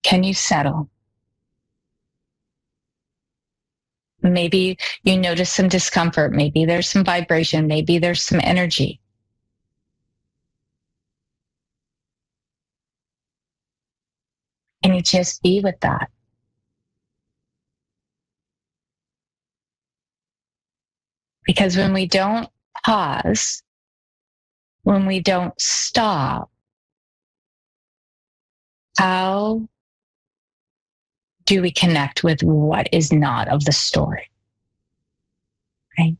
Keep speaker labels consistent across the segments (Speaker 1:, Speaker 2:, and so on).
Speaker 1: Can you settle? Maybe you notice some discomfort. Maybe there's some vibration. Maybe there's some energy. Can you just be with that? Because when we don't pause, when we don't stop, how do we connect with what is not of the story? Right?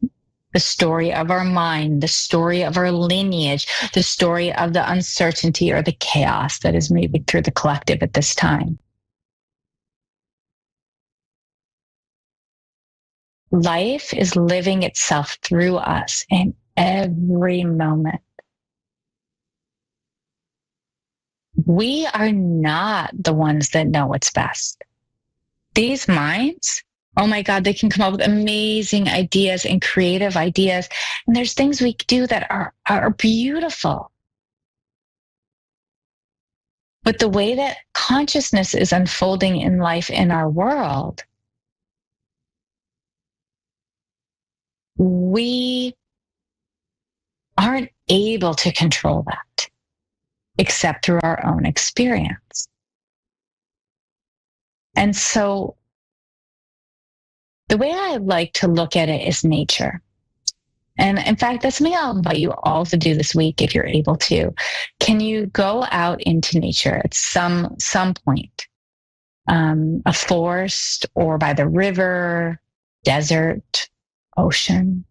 Speaker 1: The story of our mind, the story of our lineage, the story of the uncertainty or the chaos that is moving through the collective at this time. Life is living itself through us in every moment. We are not the ones that know what's best. These minds, oh my God, they can come up with amazing ideas and creative ideas. And there's things we do that are beautiful. But the way that consciousness is unfolding in life in our world, we aren't able to control that except through our own experience. And so the way I like to look at it is nature. And in fact, that's something I'll invite you all to do this week if you're able to. Can you go out into nature at some point? A forest or by the river, desert, ocean.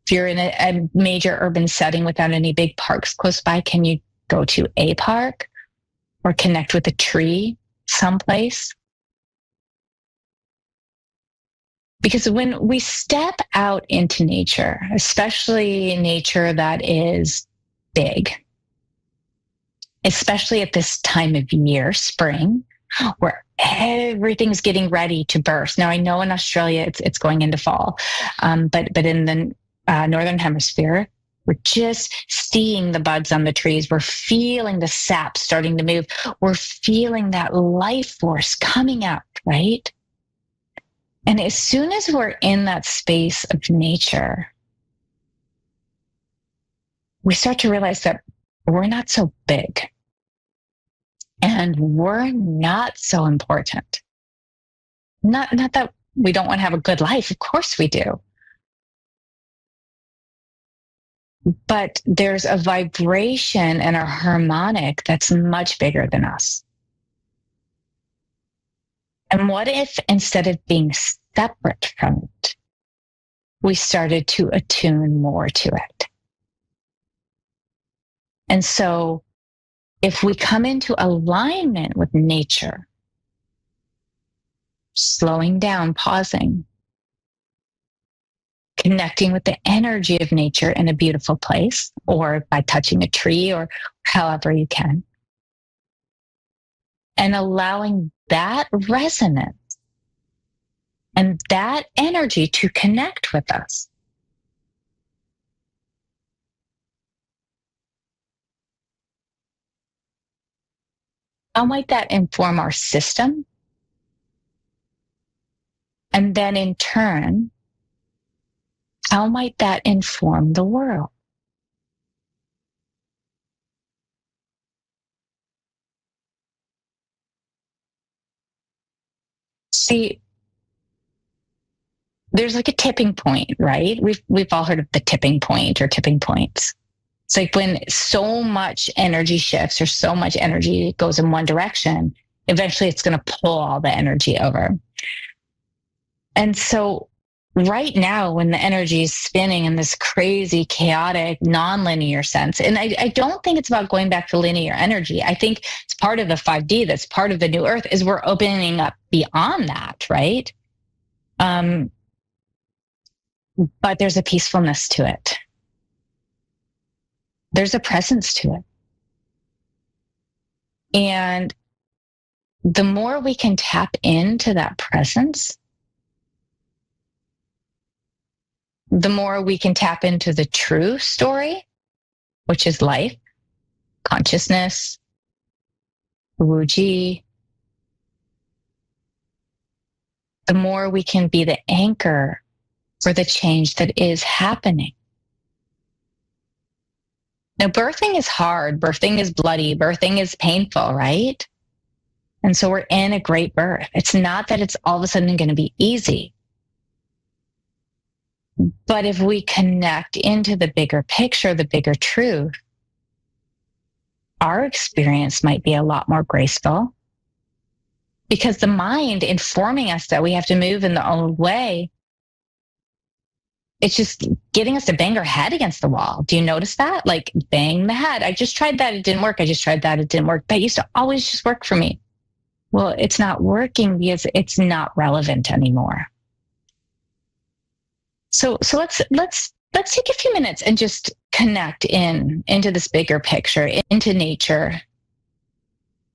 Speaker 1: If you're in a major urban setting without any big parks close by, can you go to a park or connect with a tree someplace? Because when we step out into nature, especially nature that is big, especially at this time of year, spring, where everything's getting ready to burst. Now, I know in Australia it's going into fall, but in the Northern Hemisphere, we're just seeing the buds on the trees. We're feeling the sap starting to move. We're feeling that life force coming out, right? And as soon as we're in that space of nature, we start to realize that we're not so big and we're not so important. Not that we don't want to have a good life. Of course we do. But there's a vibration and a harmonic that's much bigger than us. And what if instead of being separate from it, we started to attune more to it? And so if we come into alignment with nature, slowing down, pausing, connecting with the energy of nature in a beautiful place, or by touching a tree or however you can, and allowing that resonance and that energy to connect with us. How might that inform our system? And then in turn, how might that inform the world? See, there's like a tipping point, right? We've all heard of the tipping point or tipping points. It's like when so much energy shifts or so much energy goes in one direction, eventually it's going to pull all the energy over. And so right now, when the energy is spinning in this crazy, chaotic, non-linear sense, and I don't think it's about going back to linear energy. I think it's part of the 5D, that's part of the new earth, is we're opening up beyond that, right? But there's a peacefulness to it. There's a presence to it. And the more we can tap into that presence, the more we can tap into the true story, which is life, consciousness, Wuji, the more we can be the anchor for the change that is happening. Now, birthing is hard. Birthing is bloody. Birthing is painful, right? And so we're in a great birth. It's not that it's all of a sudden going to be easy. But if we connect into the bigger picture, the bigger truth, our experience might be a lot more graceful, because the mind informing us that we have to move in the old way, it's just getting us to bang our head against the wall. Do you notice that? Like, bang the head. I just tried that. It didn't work. I just tried that. It didn't work. That used to always just work for me. Well, it's not working because it's not relevant anymore. So let's take a few minutes and just connect into this bigger picture, into nature,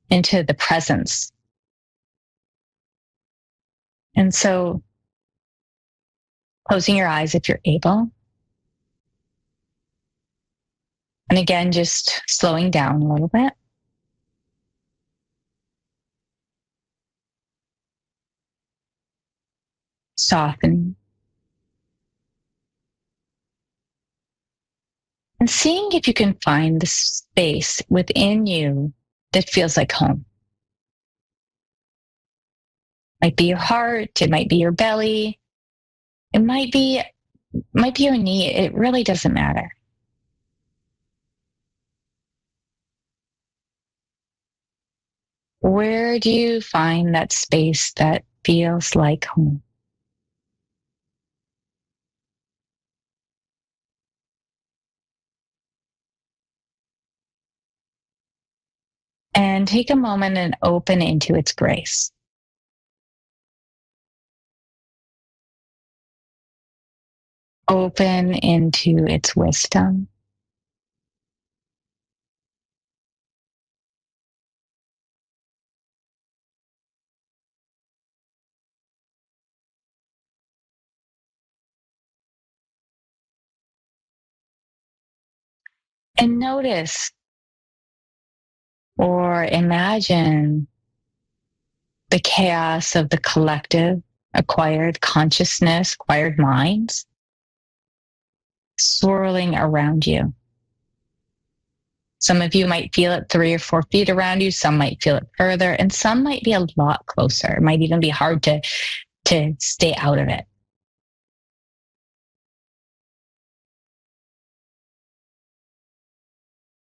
Speaker 1: into the presence. And so, closing your eyes if you're able. And again, just slowing down a little bit. Softening. And seeing if you can find the space within you that feels like home. It might be your heart, it might be your belly, it might be your knee. It really doesn't matter. Where do you find that space that feels like home? And take a moment and open into its grace. Open into its wisdom. And notice or imagine the chaos of the collective acquired consciousness, acquired minds swirling around you. Some of you might feel it 3 or 4 feet around you. Some might feel it further, and some might be a lot closer. It might even be hard to stay out of it.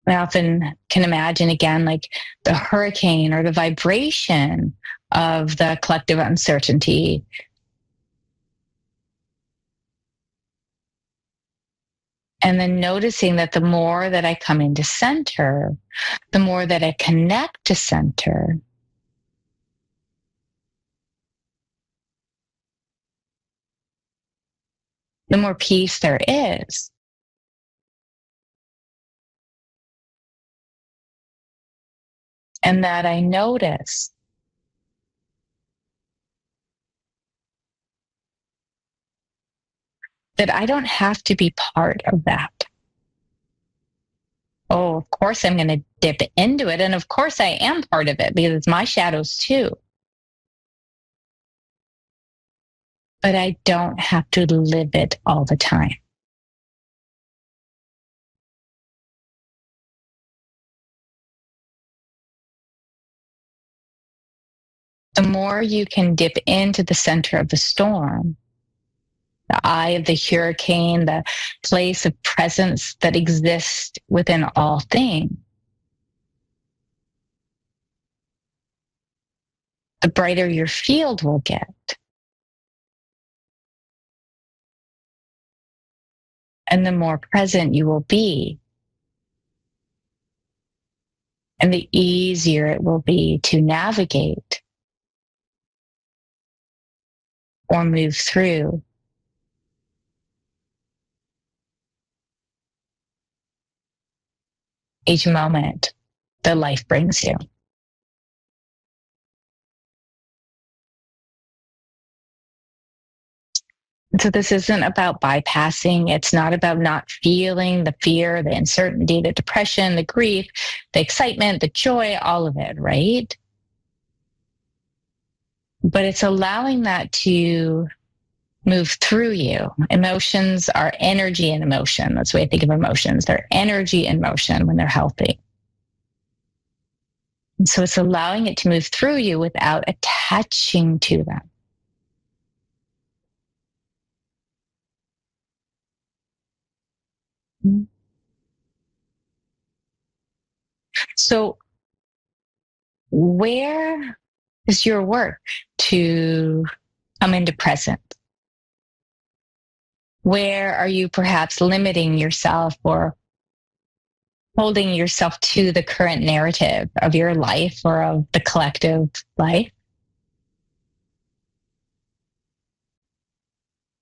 Speaker 1: I often can imagine again, like the hurricane or the vibration of the collective uncertainty. And then noticing that the more that I come into center, the more that I connect to center, the more peace there is. And that I notice that I don't have to be part of that. Oh, of course I'm going to dip into it. And of course I am part of it because it's my shadows too. But I don't have to live it all the time. The more you can dip into the center of the storm, the eye of the hurricane, the place of presence that exists within all things, the brighter your field will get. And the more present you will be. And the easier it will be to navigate or move through each moment that life brings you. So this isn't about bypassing. It's not about not feeling the fear, the uncertainty, the depression, the grief, the excitement, the joy, all of it, right? But it's allowing that to move through you. Emotions are energy in emotion. That's the way I think of emotions. They're energy in motion when they're healthy. And so it's allowing it to move through you without attaching to them. So, where is your work to come into present? Where are you perhaps limiting yourself or holding yourself to the current narrative of your life or of the collective life?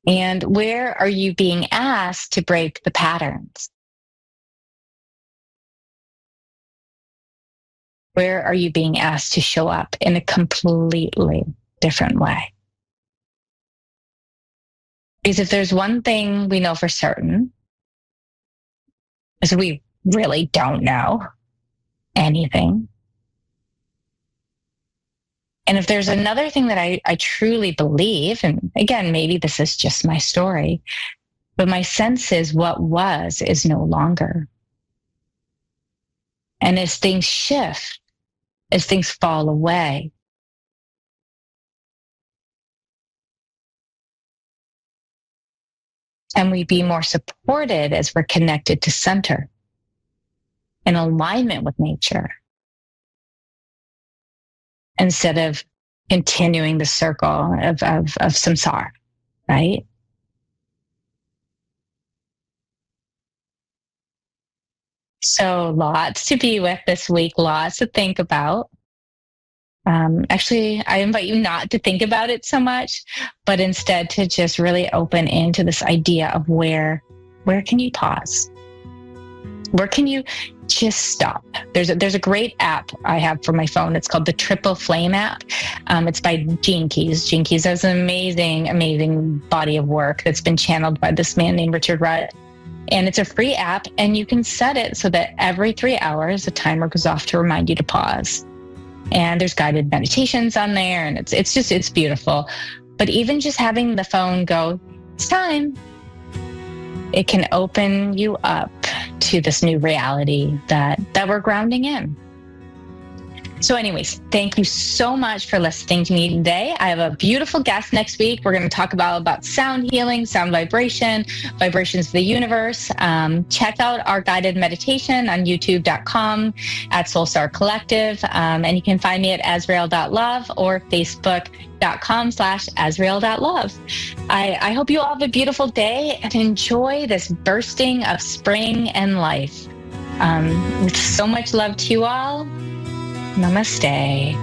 Speaker 1: And where are you being asked to break the patterns? Where are you being asked to show up in a completely different way? Because if there's one thing we know for certain, is we really don't know anything. And if there's another thing that I truly believe, and again, maybe this is just my story, but my sense is what was is no longer. And as things shift, as things fall away, can we be more supported as we're connected to center, in alignment with nature, instead of continuing the circle of samsara, right? So lots to be with this week, lots to think about. Actually, I invite you not to think about it so much, but instead to just really open into this idea of where can you pause? Where can you just stop? There's a great app I have for my phone. It's called the Triple Flame app. It's by Gene Keys. Gene Keys has an amazing body of work that's been channeled by this man named Richard Rudd. And it's a free app, and you can set it so that every 3 hours, a timer goes off to remind you to pause. And there's guided meditations on there, and it's beautiful. But even just having the phone go, it's time, it can open you up to this new reality that we're grounding in. So anyways, thank you so much for listening to me today. I have a beautiful guest next week. We're going to talk about sound healing, sound vibration, vibrations of the universe. Check out our guided meditation on youtube.com at Soulstar Collective. And you can find me at azrael.love or facebook.com/azrael.love. I hope you all have a beautiful day and enjoy this bursting of spring and life. With so much love to you all. Namaste.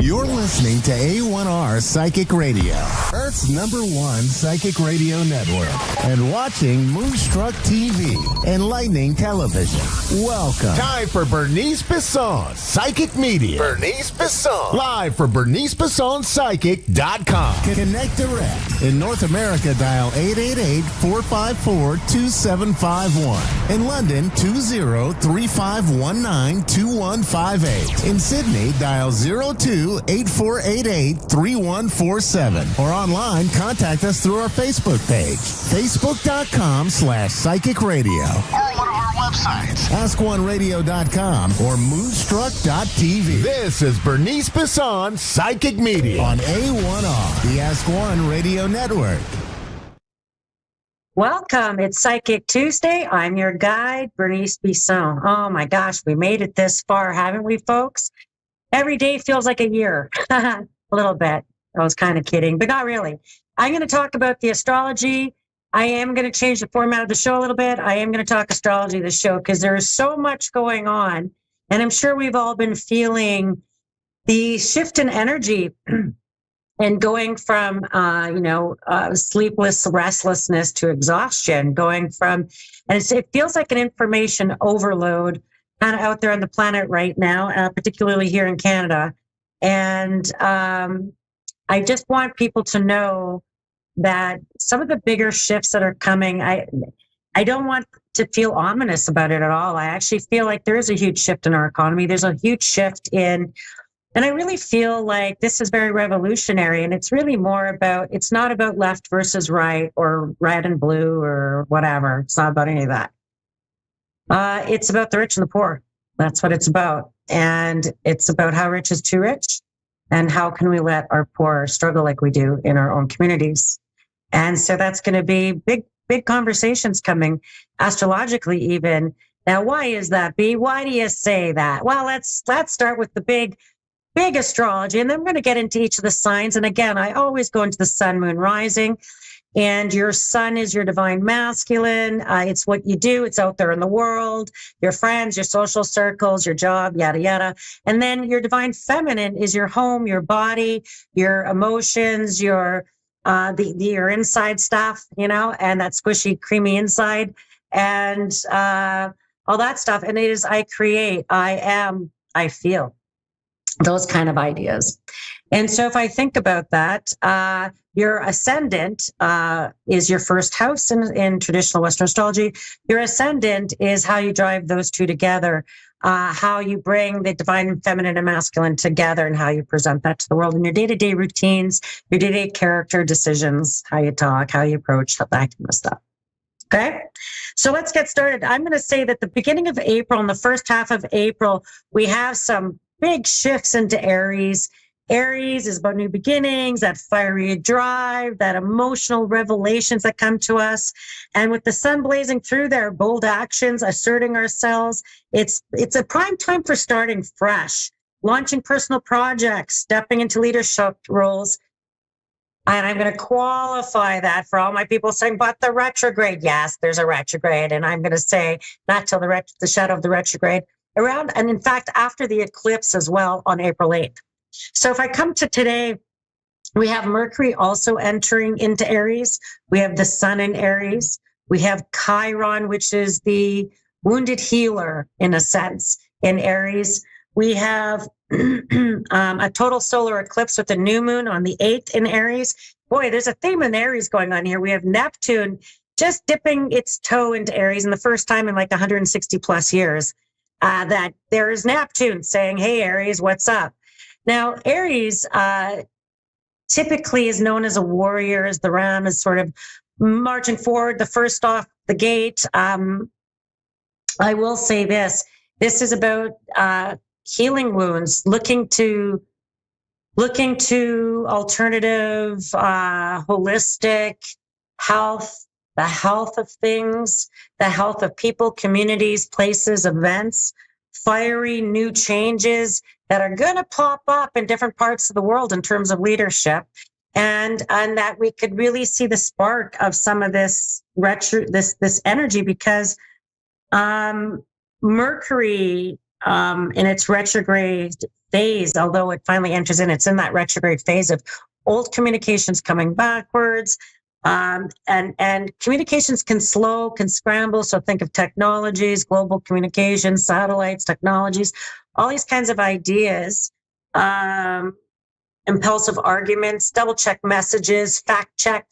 Speaker 2: You're listening to A1R Psychic Radio, Earth's #1 psychic radio network, and watching Moonstruck TV and Lightning Television. Welcome. Time for Bernice Bisson, Psychic Media. Bernice Bisson. Live for BerniceBissonPsychic.com. Connect direct. In North America, dial 888-454-2751. In London, 20-3519-2158. In Sydney, dial 02-8488-3147. Or online, contact us through our Facebook page, facebook.com/Psychic Radio. Or one of our websites, AskOneRadio.com or Moonstruck.tv. This is Bernice Bisson, Psychic Media on A1R, the Ask One Radio Network.
Speaker 3: Welcome. It's Psychic Tuesday. I'm your guide, Bernice Bisson. Oh my gosh, we made it this far, haven't we, folks? Every day feels like a year. A little bit. I was kind of kidding, but not really. I'm going to talk about the astrology. I am going to change the format of the show a little bit. I am going to talk astrology this show because there is so much going on. And I'm sure we've all been feeling the shift in energy and going from, sleepless restlessness to exhaustion, going from, and it feels like an information overload kind of out there on the planet right now, particularly here in Canada. And I just want people to know that some of the bigger shifts that are coming, I don't want to feel ominous about it at all. I actually feel like there is a huge shift in our economy. There's a huge shift and I really feel like this is very revolutionary, and it's really more about, it's not about left versus right or red and blue or whatever. It's not about any of that. It's about the rich and the poor. That's what it's about. And it's about how rich is too rich and how can we let our poor struggle like we do in our own communities. And so that's going to be big conversations coming astrologically even. Now, why is that, B? Why do you say that? Well, let's start with the big astrology, and then we're going to get into each of the signs. And again, I always go into the sun, moon, rising, and your sun is your divine masculine. It's what you do. It's out there in the world, your friends, your social circles, your job, yada, yada. And then your divine feminine is your home, your body, your emotions, your inside stuff, and that squishy, creamy inside and all that stuff. And it is, I create, I am, I feel. Those kind of ideas. And so if I think about that, your ascendant is your first house in traditional Western astrology. Your ascendant is how you drive those two together, how you bring the divine feminine and masculine together and how you present that to the world in your day-to-day routines, your day-to-day character decisions, how you talk, how you approach, that kind of stuff. Okay, so let's get started. I'm going to say that the beginning of April and the first half of April, we have some big shifts into Aries. Aries is about new beginnings, that fiery drive, that emotional revelations that come to us. And with the sun blazing through there, bold actions, asserting ourselves, it's a prime time for starting fresh, launching personal projects, stepping into leadership roles. And I'm going to qualify that for all my people saying, but the retrograde, yes, there's a retrograde. And I'm going to say, not till the shadow of the retrograde, around, and in fact, after the eclipse as well on April 8th. So if I come to today, we have Mercury also entering into Aries. We have the sun in Aries. We have Chiron, which is the wounded healer in a sense in Aries. We have a total solar eclipse with a new moon on the 8th in Aries. Boy, there's a theme in Aries going on here. We have Neptune just dipping its toe into Aries, and the first time in like 160 plus years. That there is Neptune saying, hey, Aries, what's up? Now, Aries typically is known as a warrior, as the ram is sort of marching forward, the first off the gate. I will say this is about healing wounds, looking to alternative, holistic health, the health of things, the health of people, communities, places, events, fiery new changes that are going to pop up in different parts of the world in terms of leadership. And that we could really see the spark of some of this energy because Mercury in its retrograde phase, although it finally enters in, it's in that retrograde phase of old communications coming backwards. And communications can slow, can scramble. So think of technologies, global communications, satellites, technologies, all these kinds of ideas. Impulsive arguments, double check messages, fact check.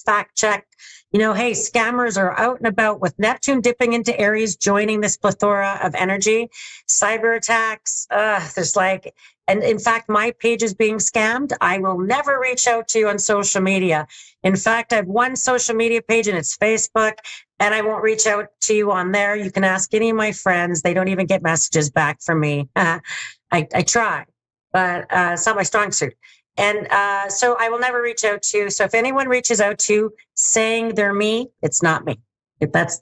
Speaker 3: Hey, scammers are out and about with Neptune dipping into Aries, joining this plethora of energy. Cyber attacks, and in fact, my page is being scammed. I will never reach out to you on social media. In fact, I have one social media page and it's Facebook, and I won't reach out to you on there. You can ask any of my friends. They don't even get messages back from me. I try, but it's not my strong suit. And so I will never reach out to you. So if anyone reaches out to you saying they're me, it's not me. That's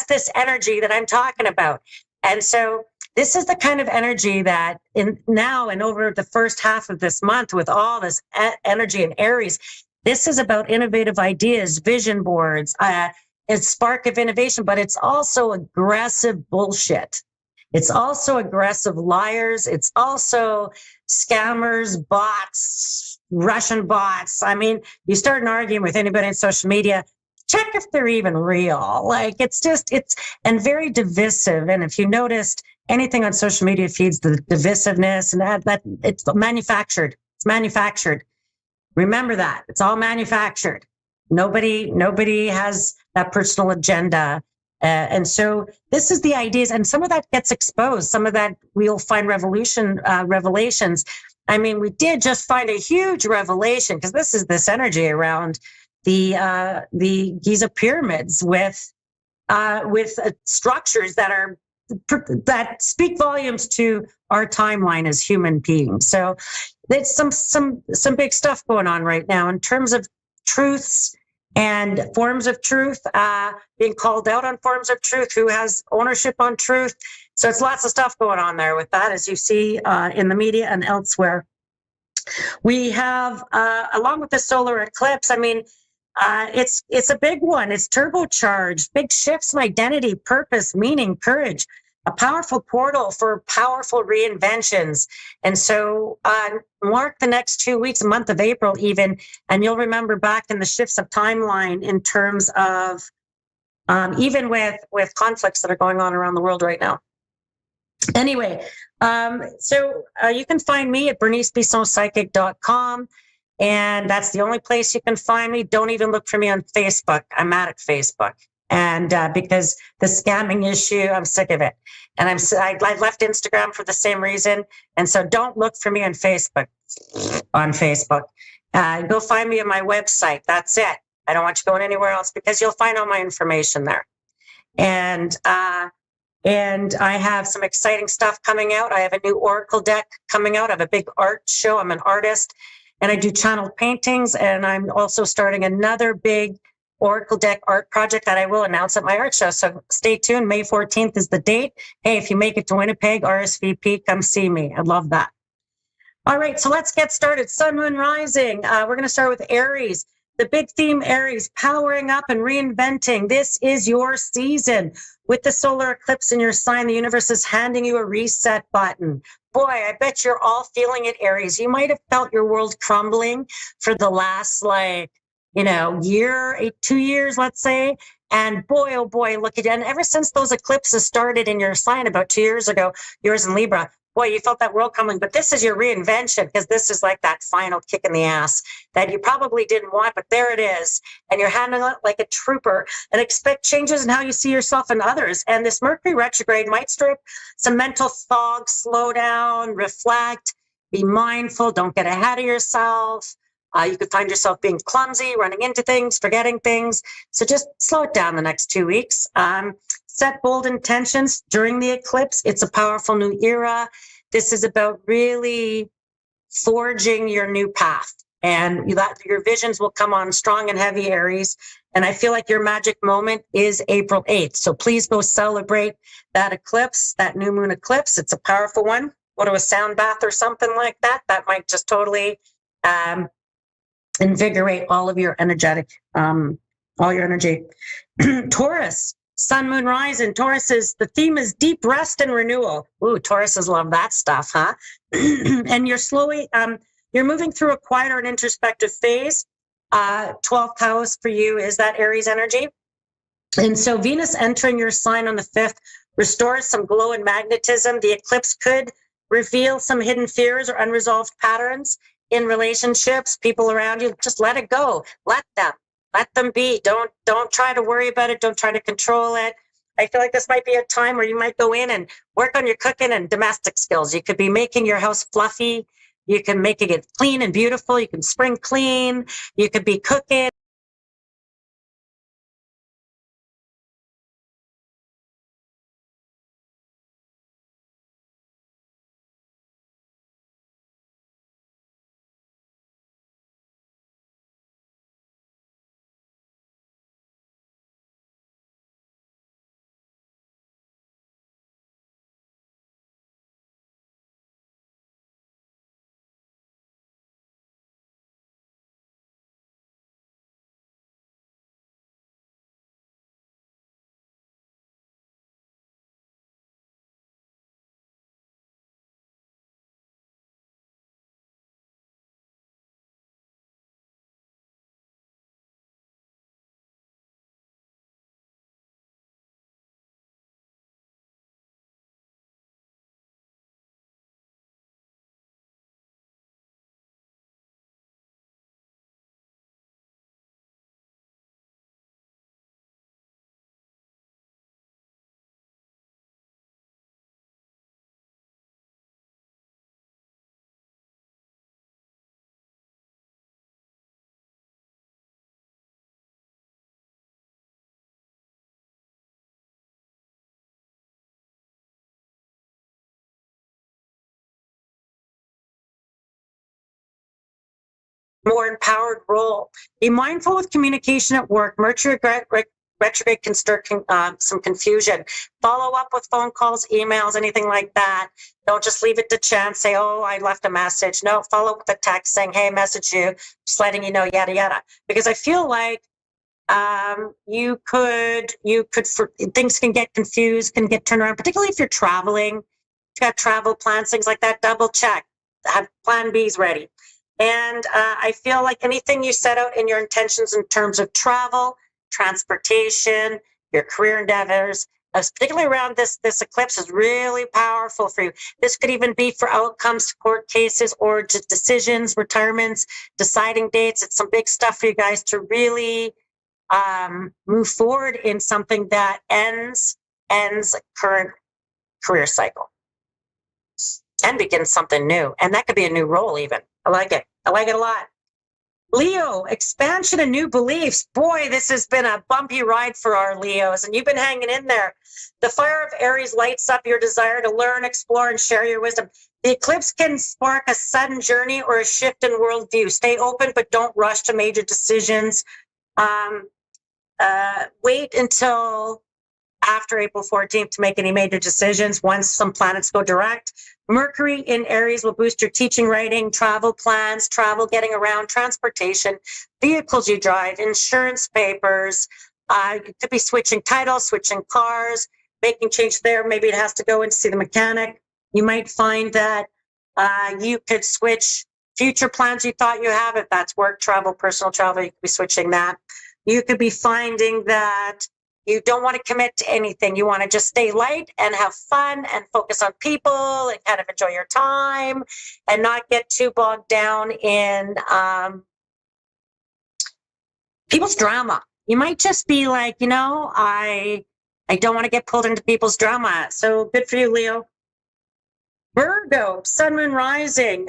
Speaker 3: this energy that I'm talking about. And so this is the kind of energy that now and over the first half of this month with all this energy in Aries, this is about innovative ideas, vision boards, a spark of innovation, but it's also aggressive bullshit. It's also aggressive liars. It's also scammers, bots, Russian bots. I mean, you start arguing with anybody on social media, check if they're even real. Like it's and very divisive. And if you noticed anything on social media feeds the divisiveness and that it's manufactured. It's manufactured. Remember that it's all manufactured. Nobody has that personal agenda. And so this is the ideas, and some of that gets exposed. Some of that we'll find revelations. I mean, we did just find a huge revelation because this is this energy around the Giza pyramids with structures that speak volumes to our timeline as human beings. So there's some big stuff going on right now in terms of truths and forms of truth, being called out on forms of truth, who has ownership on truth. So it's lots of stuff going on there with that, as you see in the media and elsewhere. We have, along with the solar eclipse, I mean, it's a big one. It's turbocharged, big shifts in identity, purpose, meaning, courage, a powerful portal for powerful reinventions. And so mark the next 2 weeks, a month of April even, and you'll remember back in the shifts of timeline in terms of even with conflicts that are going on around the world right now. Anyway, so you can find me at bernicebissonpsychic.com. And that's the only place you can find me. Don't even look for me on Facebook. I'm mad at Facebook. And because the scamming issue, I'm sick of it. And I left Instagram for the same reason. And so don't look for me on Facebook. Go find me on my website. That's it. I don't want you going anywhere else because you'll find all my information there. And I have some exciting stuff coming out. I have a new Oracle deck coming out. I have a big art show. I'm an artist and I do channeled paintings. And I'm also starting another big Oracle deck art project that I will announce at my art show. So stay tuned. May 14th is the date. Hey, if you make it to Winnipeg, RSVP, come see me. I'd love that. All right, so let's get started. Sun, Moon, Rising. We're going to start with Aries. The big theme, Aries, powering up and reinventing. This is your season. With the solar eclipse in your sign, the universe is handing you a reset button. Boy, I bet you're all feeling it, Aries. You might have felt your world crumbling for the last, year, 2 years, let's say. And boy, oh boy, look at you. And ever since those eclipses started in your sign about 2 years ago, yours in Libra, boy, you felt that world coming. But this is your reinvention because this is like that final kick in the ass that you probably didn't want, but there it is. And you're handling it like a trooper and expect changes in how you see yourself and others. And this Mercury retrograde might strip some mental fog, slow down, reflect, be mindful, don't get ahead of yourself. You could find yourself being clumsy, running into things, forgetting things. So just slow it down the next 2 weeks. Set bold intentions during the eclipse. It's a powerful new era. This is about really forging your new path. And your visions will come on strong and heavy, Aries. And I feel like your magic moment is April 8th. So please go celebrate that eclipse, that new moon eclipse. It's a powerful one. Go to a sound bath or something like that. That might just totally invigorate all of your energy. Taurus, Sun, Moon, Rising. Tauruses, the theme is deep rest and renewal. Ooh, Tauruses love that stuff, huh? And you're slowly, you're moving through a quieter and introspective phase. 12th house for you is that Aries energy. And so Venus entering your sign on the 5th restores some glow and magnetism. The eclipse could reveal some hidden fears or unresolved patterns in relationships, people around you. Just let it go. Let them be. Don't try to worry about it. Don't try to control it. I feel like this might be a time where you might go in and work on your cooking and domestic skills. You could be making your house fluffy. You can make it clean and beautiful. You can spring clean. You could be cooking. More empowered role. Be mindful with communication at work. Mercury retrograde can stir some confusion. Follow up with phone calls, emails, anything like that. Don't just leave it to chance. Say, oh, I left a message. No, follow up with a text saying, hey, message you, just letting you know, yada, yada. Because I feel like you could, things can get confused, can get turned around, particularly if you're traveling. If you've got travel plans, things like that, double check. Have plan Bs ready. And I feel like anything you set out in your intentions in terms of travel, transportation, your career endeavors, particularly around this eclipse, is really powerful for you. This could even be for outcomes to court cases or just decisions, retirements, deciding dates. It's some big stuff for you guys to really move forward in something that ends current career cycle and begins something new. And that could be a new role even. I like it. I like it a lot. Leo, expansion and new beliefs. Boy, this has been a bumpy ride for our Leos, and you've been hanging in there. The fire of Aries lights up your desire to learn, explore, and share your wisdom. The eclipse can spark a sudden journey or a shift in worldview. Stay open, but don't rush to major decisions. Wait until after April 14th to make any major decisions once some planets go direct. Mercury in Aries will boost your teaching, writing, travel plans, travel, getting around, transportation, vehicles you drive, insurance papers. You could be switching titles, switching cars, making change there. Maybe it has to go in to see the mechanic. You might find that you could switch future plans you thought you have. If that's work, travel, personal travel, you could be switching that. You could be finding that you don't want to commit to anything. You want to just stay light and have fun and focus on people and kind of enjoy your time and not get too bogged down in people's drama. You might just be like, I don't want to get pulled into people's drama. So good for you, Leo. Virgo, Sun, Moon, Rising.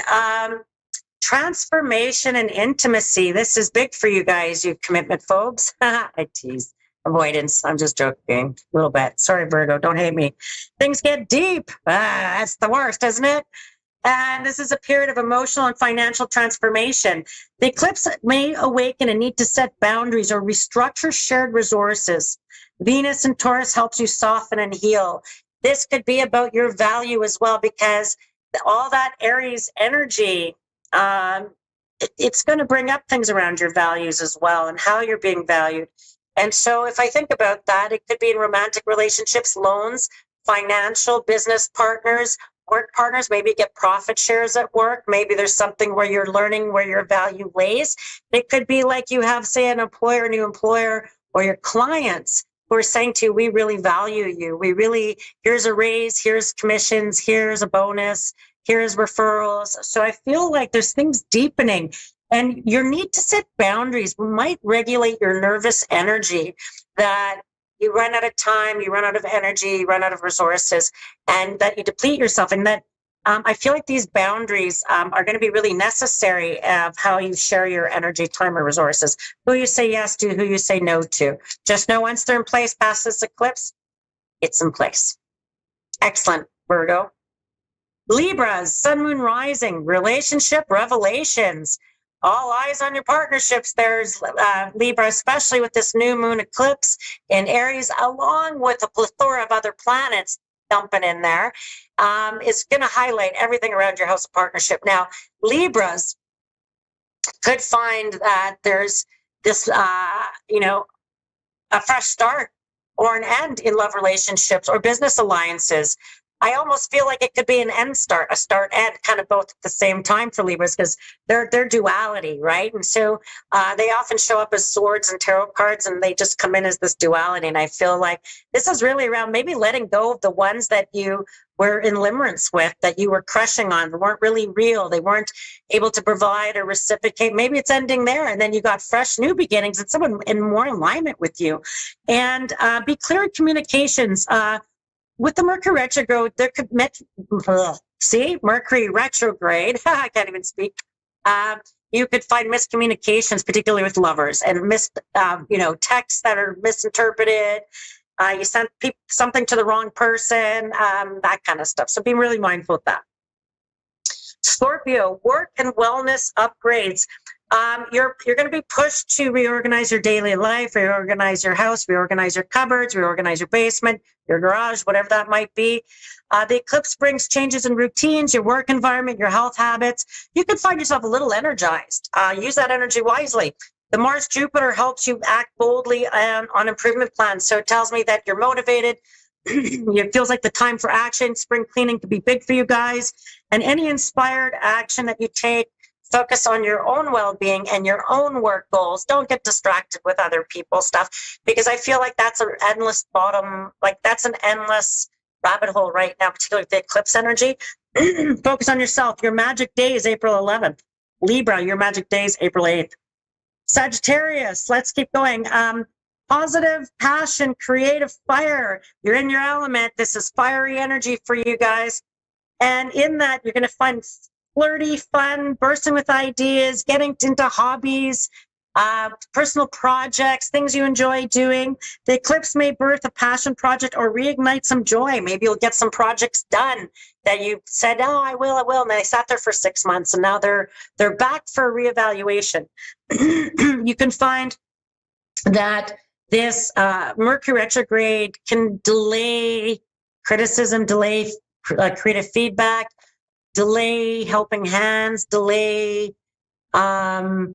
Speaker 3: Transformation and intimacy. This is big for you guys, you commitment phobes. I tease. Avoidance. I'm just joking a little bit. Sorry, Virgo. Don't hate me. Things get deep. That's the worst, isn't it? And this is a period of emotional and financial transformation. The eclipse may awaken a need to set boundaries or restructure shared resources. Venus in Taurus helps you soften and heal. This could be about your value as well, because all that Aries energy, it's going to bring up things around your values as well and how you're being valued. And so if I think about that, it could be in romantic relationships, loans, financial, business partners, work partners. Maybe you get profit shares at work. Maybe there's something where you're learning where your value lays. It could be like you have, say, an employer, new employer, or your clients who are saying to you, we really value you. Here's a raise, here's commissions, here's a bonus, here's referrals. So I feel like there's things deepening, and your need to set boundaries might regulate your nervous energy, that you run out of time, you run out of energy, you run out of resources, and that you deplete yourself. And that I feel like these boundaries are going to be really necessary of how you share your energy, time, or resources. Who you say yes to, who you say no to. Just know once they're in place past this eclipse, it's in place. Excellent, Virgo. Libras, sun, moon, rising, relationship revelations. All eyes on your partnerships. There's Libra, especially with this new moon eclipse in Aries, along with a plethora of other planets dumping in there, is going to highlight everything around your house of partnership. Now, Libras could find that there's this, a fresh start or an end in love relationships or business alliances. I almost feel like it could be an end start, a start end, kind of both at the same time for Libras, because they're duality, right? And so they often show up as swords and tarot cards, and they just come in as this duality. And I feel like this is really around maybe letting go of the ones that you were in limerence with, that you were crushing on, that weren't really real. They weren't able to provide or reciprocate. Maybe it's ending there, and then you got fresh new beginnings and someone in more alignment with you. And be clear in communications. With the Mercury retrograde, there could Mercury retrograde. I can't even speak. You could find miscommunications, particularly with lovers, and texts that are misinterpreted. You sent something to the wrong person, that kind of stuff. So be really mindful of that. Scorpio, work and wellness upgrades. You're going to be pushed to reorganize your daily life, reorganize your house, reorganize your cupboards, reorganize your basement, your garage, whatever that might be. The eclipse brings changes in routines, your work environment, your health habits. You can find yourself a little energized. Use that energy wisely. The Mars Jupiter helps you act boldly on improvement plans. So it tells me that you're motivated. It feels like the time for action. Spring cleaning could be big for you guys. And any inspired action that you take, focus on your own well-being and your own work goals. Don't get distracted with other people's stuff, because I feel like that's an endless that's an endless rabbit hole right now, particularly with the eclipse energy. Focus on yourself. Your magic day is April 11th. Libra, your magic day is April 8th. Sagittarius, let's keep going. Positive passion, creative fire. You're in your element. This is fiery energy for you guys. And in that, you're going to find flirty, fun, bursting with ideas, getting into hobbies, personal projects, things you enjoy doing. The eclipse may birth a passion project or reignite some joy. Maybe you'll get some projects done that you said, oh, I will. And they sat there for 6 months, and now they're back for a reevaluation. You can find that this Mercury retrograde can delay criticism, delay creative feedback, delay helping hands, delay